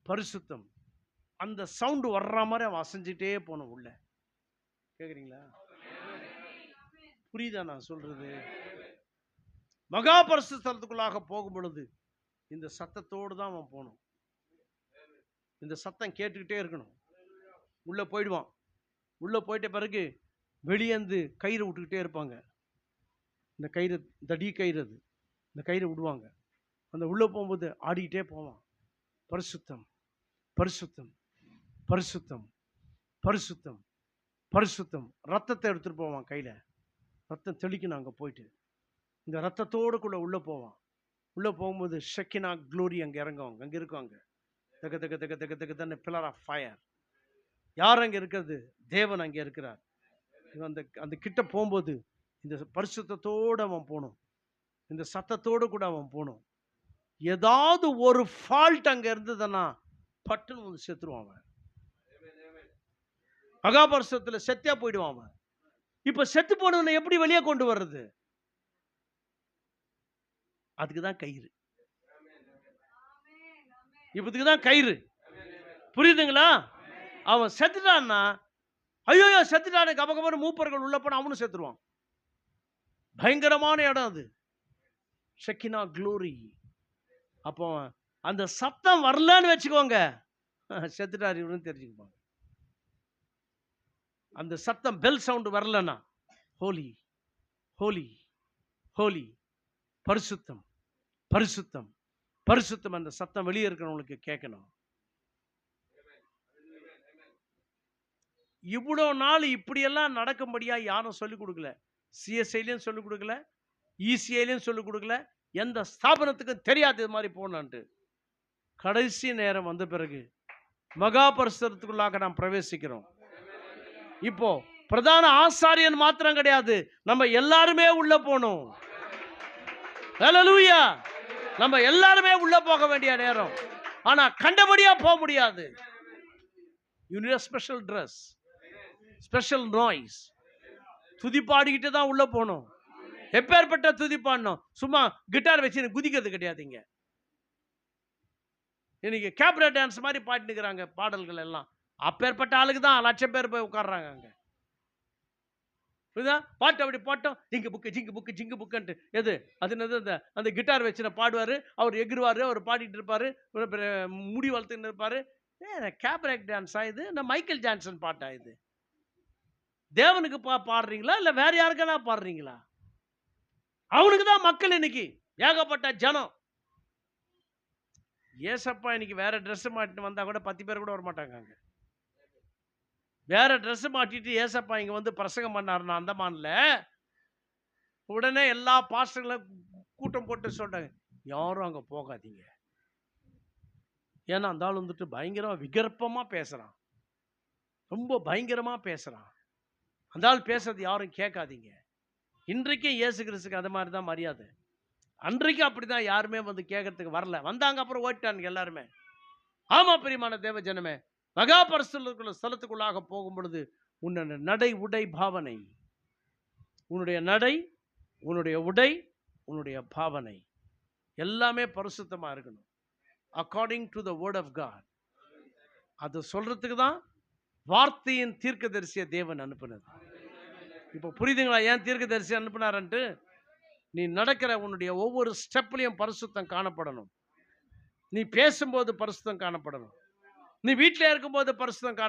பரிசுத்தம். அந்த சவுண்டு வர்ற மாதிரி அவன் அசைஞ்சிட்டே போனோம் உள்ள. கேக்குறீங்களா? புரியுதா நான் சொல்றது? மகா பரிசுத்த ஸ்தலத்துக்குள்ளாக போகும் பொழுது இந்த சத்தத்தோடு தான் அவன் போகணும். இந்த சத்தம் கேட்டுக்கிட்டே இருக்கணும். உள்ள போயிடுவான். உள்ள போயிட்ட பிறகு வெளியேந்து கயிறு விட்டுக்கிட்டே இருப்பாங்க. இந்த கயிறு தடி கயிறு, அது இந்த கயிறை விடுவாங்க. அந்த உள்ள போகும்போது ஆடிக்கிட்டே போவான். பரிசுத்தம், பரிசுத்தம், பரிசுத்தம், பரிசுத்தம், பரிசுத்தம். ரத்தத்தை எடுத்துட்டு போவான் கையில. ரத்தம் தெளிக்கணும். அங்க போயிட்டு இந்த ரத்தத்தோடுக்குள்ள உள்ள போவான். உள்ள போகும்போது ஷெக்கினா க்ளோரி அங்க இறங்குவாங்க. அங்க இருக்குவாங்க. தக தக தக தக தக தன்னு பில்லர் ஆஃப் ஃபயர். யார் அங்க இருக்கிறது? தேவன் அங்க இருக்கிறார். அந்த அந்த கிட்ட போகும்போது இந்த பரிசுத்தத்தோடு அவன் போகணும். இந்த சத்தத்தோடு கூட அவன் போகணும். ஏதாவது ஒரு ஃபால்ட் அங்க இருந்ததுன்னா பட்டுன்னு வந்து செத்துருவான் அவன். மகாபரிசுத்தத்துல செத்தே போயிடுவான் அவன். இப்ப செத்து போனவனை எப்படி வெளியே கொண்டு வர்றது? அதுக்குதான் கயிறு. இப்பதுக்குதான் கயிறு. புரியுதுங்களா? அவன் செத்துட்டான்னா, ஐயோ செத்துட்டானே கபகபன்னு மூப்பர்கள் உள்ள போன அவனும் செத்துருவான். பயங்கரமான இடம் அது. Shekinah glory. அப்போ அந்த சத்தம் வரலன்னு வச்சுக்கோங்க, செத்துட்டார் இவருன்னு தெரிஞ்சுக்குவாங்க. அந்த சத்தம் பெல் சவுண்ட் வரலன்னா, ஹோலி ஹோலி ஹோலி, பரிசுத்தம் பரிசுத்தம் பரிசுத்தம். அந்த சத்தம் வெளியே இருக்கிறவங்களுக்கு கேட்கணும். இவ்வளோ நாள் இப்படியெல்லாம் நடக்கும்படியா யாரும் சொல்லிக் கொடுக்கல. சிஎஸ்ஐலையும் சொல்லிக் கொடுக்கல, இசிஐலையும் சொல்லிக் கொடுக்கல, எந்த ஸ்தாபனத்துக்கும் தெரியாது இது மாதிரி போனான்ட்டு. கடைசி நேரம் வந்த பிறகு மகா பரிசுத்தத்துக்குள்ளாக நாம் பிரவேசிக்கிறோம். இப்போ பிரதான ஆசாரியன் மாத்திரம் கிடையாது, நம்ம எல்லாருமே உள்ள போனோம். ஹல்லேலூயா. நம்ம எல்லாருமே உள்ள போக வேண்டிய நேரம். ஆனா கண்டபடியா போக முடியாது. You need a special dress, special noise. துதி பாடிக்கிட்டு தான் உள்ள போகணும். எப்பேற்பட்ட துதி பாடணும்? சும்மா கிட்டார் வச்சு குதிக்கிறது கிடையாதுங்க. இன்னைக்கு கேப்ரே டான்ஸ் மாதிரி பாடினுக்கிறாங்க பாடல்கள் எல்லாம். அப்பேற்பட்ட ஆளுக்கு தான் லட்சம் பேர் போய் உட்கார்றாங்க அங்க. பாட்டு அப்படி பாட்டோம், ஜிங்கு புக்கு ஜிங்கு புக்கு ஜிங்கு புக்குன்ட்டு. எது அது என்னது? அந்த கிட்டார் வச்சு பாடுவாரு, அவர் எகிருவாரு, அவர் பாடிட்டு இருப்பாரு, முடி வளர்த்துன்னு இருப்பாரு. கேப்ரேக் டான்ஸா இது? நான் மைக்கேல் ஜான்சன் பாட்டா இது? தேவனுக்கு பாடுறீங்களா இல்ல வேற யாருக்கானா பாடுறீங்களா? அவனுக்கு தான் மக்கள் இன்னைக்கு ஏகப்பட்ட ஜனம். ஏசப்பா இன்னைக்கு வேற ட்ரெஸ் மாட்டிட்டு வந்தா கூட 10 பேர் கூட வர மாட்டாங்க அங்க. வேற ட்ரெஸ் மாட்டிட்டு ஏசப்பா இங்க வந்து பிரசங்கம் பண்ணாருன்னா அந்தமான்ல, உடனே எல்லா பாஸ்டர்களும் கூட்டம் போட்டு சொல்றாங்க, யாரும் அங்க போகாதீங்க. ஏன்னா அந்த ஆள் வந்துட்டு பயங்கரமா விகற்பமா பேசுறான், ரொம்ப பயங்கரமா பேசுறான். அந்த ஆள் பேசுறது யாரும் கேட்காதீங்க. இன்றைக்கும் இயேசு கிறிஸ்துக்கு அது மாதிரி தான் மரியாதை. அன்றைக்கும் அப்படிதான், யாருமே வந்து கேட்கறதுக்கு வரல. வந்தாங்க, அப்புறம் ஓட்டானுங்க எல்லாருமே. ஆமா பிரியமான தேவ ஜனமே, மகா பரிசுத்த ஸ்தலத்துக்குள்ளாக போகும் பொழுது உன்னுடைய நடை உடை பாவனை, உன்னுடைய நடை, உன்னுடைய உடை, உன்னுடைய பாவனை எல்லாமே பரிசுத்தமா இருக்கணும். According to the word of God. அது சொல்றதுக்கு தான் வார்த்தையின் தீர்க்கதரிசிய தேவன் அனுப்பினது. இப்போ புரியுதுங்களா ஏன் தீர்க்கதரிசி அனுப்பினார்ன்ட்டு? நீ நடக்கிற உன்னுடைய ஒவ்வொரு ஸ்டெப்லையும் பரிசுத்தம் காணப்படணும். நீ பேசும்போது பரிசுத்தம் காணப்படணும். நீ வீட்டில் இருக்கும்போது பரிசுத்தம் காண